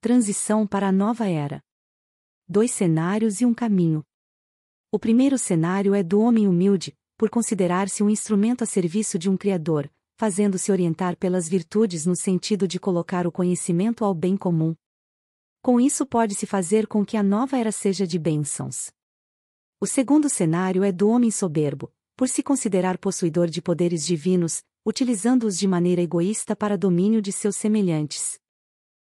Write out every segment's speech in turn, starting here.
Transição para a nova era. 2 cenários e um caminho. O primeiro cenário é do homem humilde, por considerar-se um instrumento a serviço de um Criador, fazendo-se orientar pelas virtudes no sentido de colocar o conhecimento ao bem comum. Com isso pode-se fazer com que a nova era seja de bênçãos. O segundo cenário é do homem soberbo, por se considerar possuidor de poderes divinos, utilizando-os de maneira egoísta para domínio de seus semelhantes.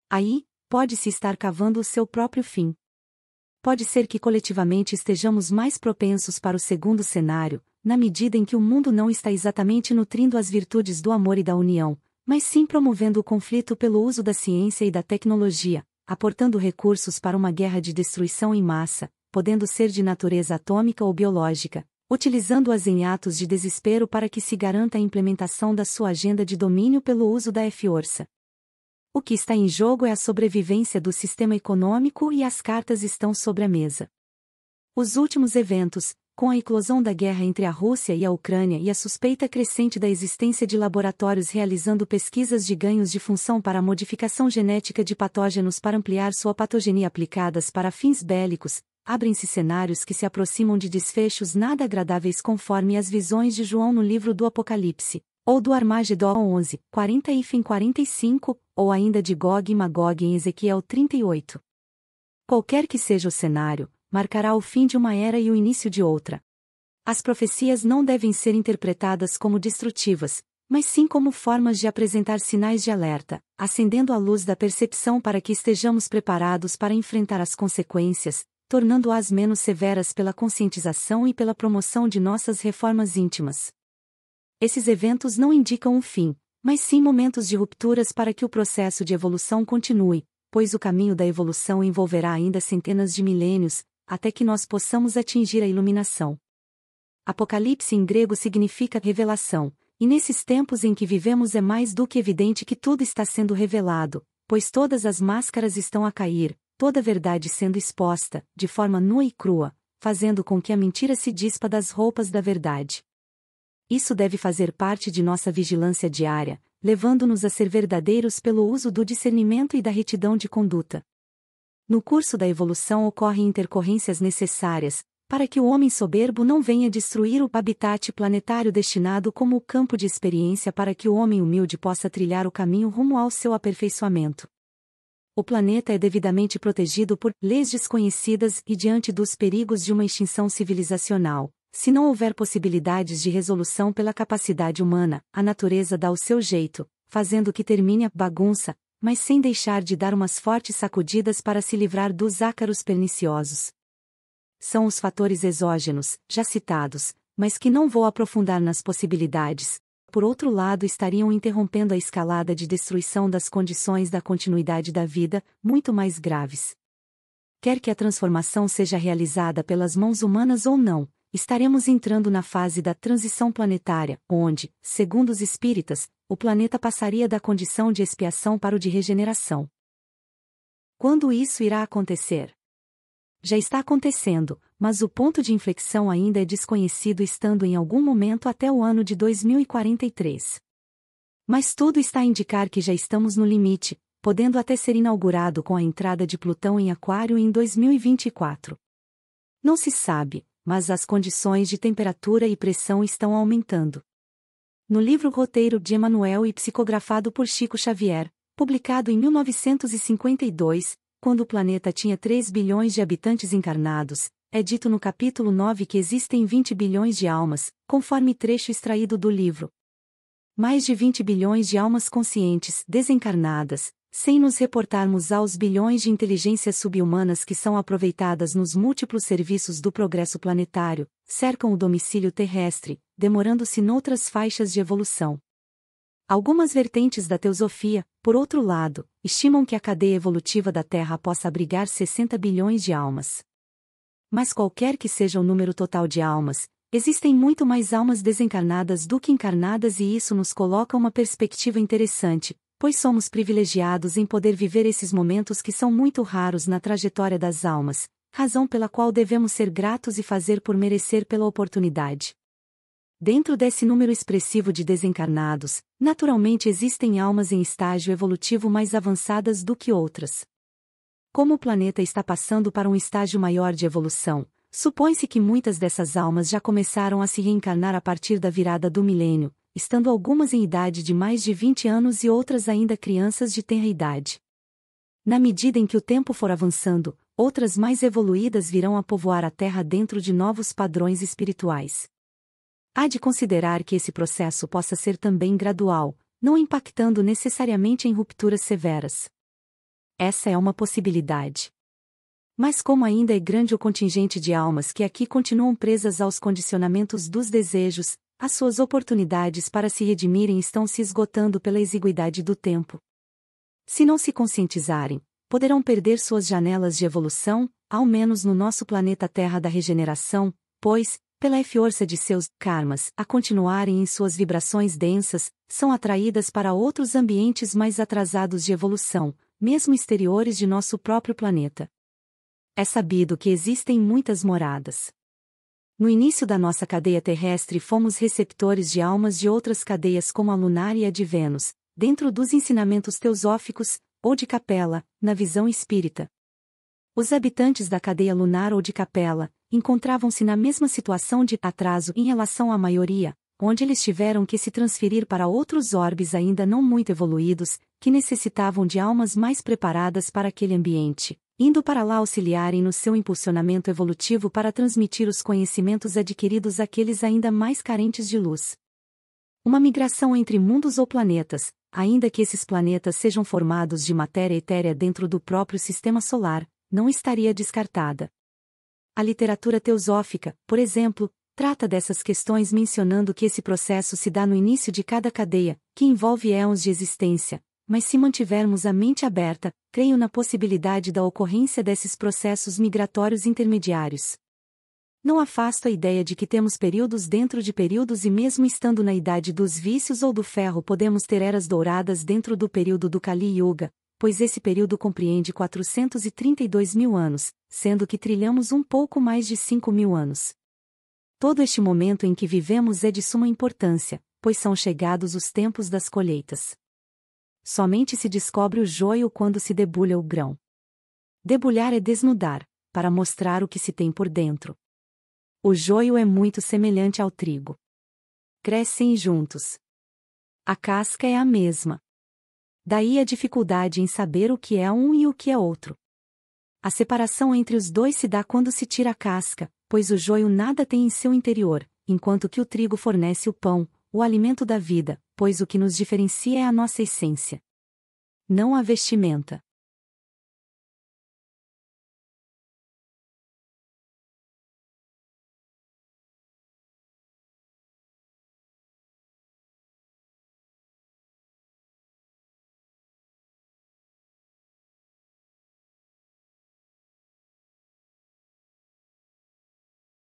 Aí, pode-se estar cavando o seu próprio fim. Pode ser que coletivamente estejamos mais propensos para o segundo cenário, na medida em que o mundo não está exatamente nutrindo as virtudes do amor e da união, mas sim promovendo o conflito pelo uso da ciência e da tecnologia, aportando recursos para uma guerra de destruição em massa, podendo ser de natureza atômica ou biológica, utilizando-as em atos de desespero para que se garanta a implementação da sua agenda de domínio pelo uso da força. O que está em jogo é a sobrevivência do sistema econômico e as cartas estão sobre a mesa. Os últimos eventos, com a eclosão da guerra entre a Rússia e a Ucrânia e a suspeita crescente da existência de laboratórios realizando pesquisas de ganhos de função para a modificação genética de patógenos para ampliar sua patogenia aplicadas para fins bélicos, abrem-se cenários que se aproximam de desfechos nada agradáveis conforme as visões de João no livro do Apocalipse, ou do Armagedon 11, 40 e 45, ou ainda de Gog e Magog em Ezequiel 38. Qualquer que seja o cenário, marcará o fim de uma era e o início de outra. As profecias não devem ser interpretadas como destrutivas, mas sim como formas de apresentar sinais de alerta, acendendo a luz da percepção para que estejamos preparados para enfrentar as consequências, tornando-as menos severas pela conscientização e pela promoção de nossas reformas íntimas. Esses eventos não indicam um fim, mas sim momentos de rupturas para que o processo de evolução continue, pois o caminho da evolução envolverá ainda centenas de milênios, até que nós possamos atingir a iluminação. Apocalipse em grego significa revelação, e nesses tempos em que vivemos é mais do que evidente que tudo está sendo revelado, pois todas as máscaras estão a cair, toda a verdade sendo exposta, de forma nua e crua, fazendo com que a mentira se dispa das roupas da verdade. Isso deve fazer parte de nossa vigilância diária, levando-nos a ser verdadeiros pelo uso do discernimento e da retidão de conduta. No curso da evolução ocorrem intercorrências necessárias, para que o homem soberbo não venha destruir o habitat planetário destinado como o campo de experiência para que o homem humilde possa trilhar o caminho rumo ao seu aperfeiçoamento. O planeta é devidamente protegido por leis desconhecidas e diante dos perigos de uma extinção civilizacional. Se não houver possibilidades de resolução pela capacidade humana, a natureza dá o seu jeito, fazendo que termine a bagunça, mas sem deixar de dar umas fortes sacudidas para se livrar dos ácaros perniciosos. São os fatores exógenos, já citados, mas que não vou aprofundar nas possibilidades. Por outro lado, estariam interrompendo a escalada de destruição das condições da continuidade da vida, muito mais graves. Quer que a transformação seja realizada pelas mãos humanas ou não, estaremos entrando na fase da transição planetária, onde, segundo os espíritas, o planeta passaria da condição de expiação para o de regeneração. Quando isso irá acontecer? Já está acontecendo, mas o ponto de inflexão ainda é desconhecido, estando em algum momento até o ano de 2043. Mas tudo está a indicar que já estamos no limite, podendo até ser inaugurado com a entrada de Plutão em Aquário em 2024. Não se sabe, mas as condições de temperatura e pressão estão aumentando. No livro Roteiro de Emanuel e psicografado por Chico Xavier, publicado em 1952, quando o planeta tinha 3 bilhões de habitantes encarnados, é dito no capítulo 9 que existem 20 bilhões de almas, conforme trecho extraído do livro. Mais de 20 bilhões de almas conscientes, desencarnadas, sem nos reportarmos aos bilhões de inteligências subhumanas que são aproveitadas nos múltiplos serviços do progresso planetário, cercam o domicílio terrestre, demorando-se noutras faixas de evolução. Algumas vertentes da teosofia, por outro lado, estimam que a cadeia evolutiva da Terra possa abrigar 60 bilhões de almas. Mas qualquer que seja o número total de almas, existem muito mais almas desencarnadas do que encarnadas e isso nos coloca uma perspectiva interessante, pois somos privilegiados em poder viver esses momentos que são muito raros na trajetória das almas, razão pela qual devemos ser gratos e fazer por merecer pela oportunidade. Dentro desse número expressivo de desencarnados, naturalmente existem almas em estágio evolutivo mais avançadas do que outras. Como o planeta está passando para um estágio maior de evolução, supõe-se que muitas dessas almas já começaram a se reencarnar a partir da virada do milênio, estando algumas em idade de mais de 20 anos e outras ainda crianças de tenra idade. Na medida em que o tempo for avançando, outras mais evoluídas virão a povoar a Terra dentro de novos padrões espirituais. Há de considerar que esse processo possa ser também gradual, não impactando necessariamente em rupturas severas. Essa é uma possibilidade. Mas como ainda é grande o contingente de almas que aqui continuam presas aos condicionamentos dos desejos, as suas oportunidades para se redimirem estão se esgotando pela exiguidade do tempo. Se não se conscientizarem, poderão perder suas janelas de evolução, ao menos no nosso planeta Terra da regeneração, pois, pela força de seus karmas a continuarem em suas vibrações densas, são atraídas para outros ambientes mais atrasados de evolução, mesmo exteriores de nosso próprio planeta. É sabido que existem muitas moradas. No início da nossa cadeia terrestre fomos receptores de almas de outras cadeias como a lunar e a de Vênus, dentro dos ensinamentos teosóficos, ou de Capela, na visão espírita. Os habitantes da cadeia lunar ou de Capela encontravam-se na mesma situação de atraso em relação à maioria, onde eles tiveram que se transferir para outros orbes ainda não muito evoluídos, que necessitavam de almas mais preparadas para aquele ambiente, indo para lá auxiliarem no seu impulsionamento evolutivo para transmitir os conhecimentos adquiridos àqueles ainda mais carentes de luz. Uma migração entre mundos ou planetas, ainda que esses planetas sejam formados de matéria etérea dentro do próprio sistema solar, não estaria descartada. A literatura teosófica, por exemplo, trata dessas questões mencionando que esse processo se dá no início de cada cadeia, que envolve éons de existência, mas se mantivermos a mente aberta, creio na possibilidade da ocorrência desses processos migratórios intermediários. Não afasto a ideia de que temos períodos dentro de períodos e mesmo estando na idade dos vícios ou do ferro podemos ter eras douradas dentro do período do Kali Yuga, pois esse período compreende 432 mil anos, sendo que trilhamos um pouco mais de 5 mil anos. Todo este momento em que vivemos é de suma importância, pois são chegados os tempos das colheitas. Somente se descobre o joio quando se debulha o grão. Debulhar é desnudar, para mostrar o que se tem por dentro. O joio é muito semelhante ao trigo. Crescem juntos. A casca é a mesma. Daí a dificuldade em saber o que é um e o que é outro. A separação entre os dois se dá quando se tira a casca, pois o joio nada tem em seu interior, enquanto que o trigo fornece o pão, o alimento da vida, pois o que nos diferencia é a nossa essência. Não a vestimenta.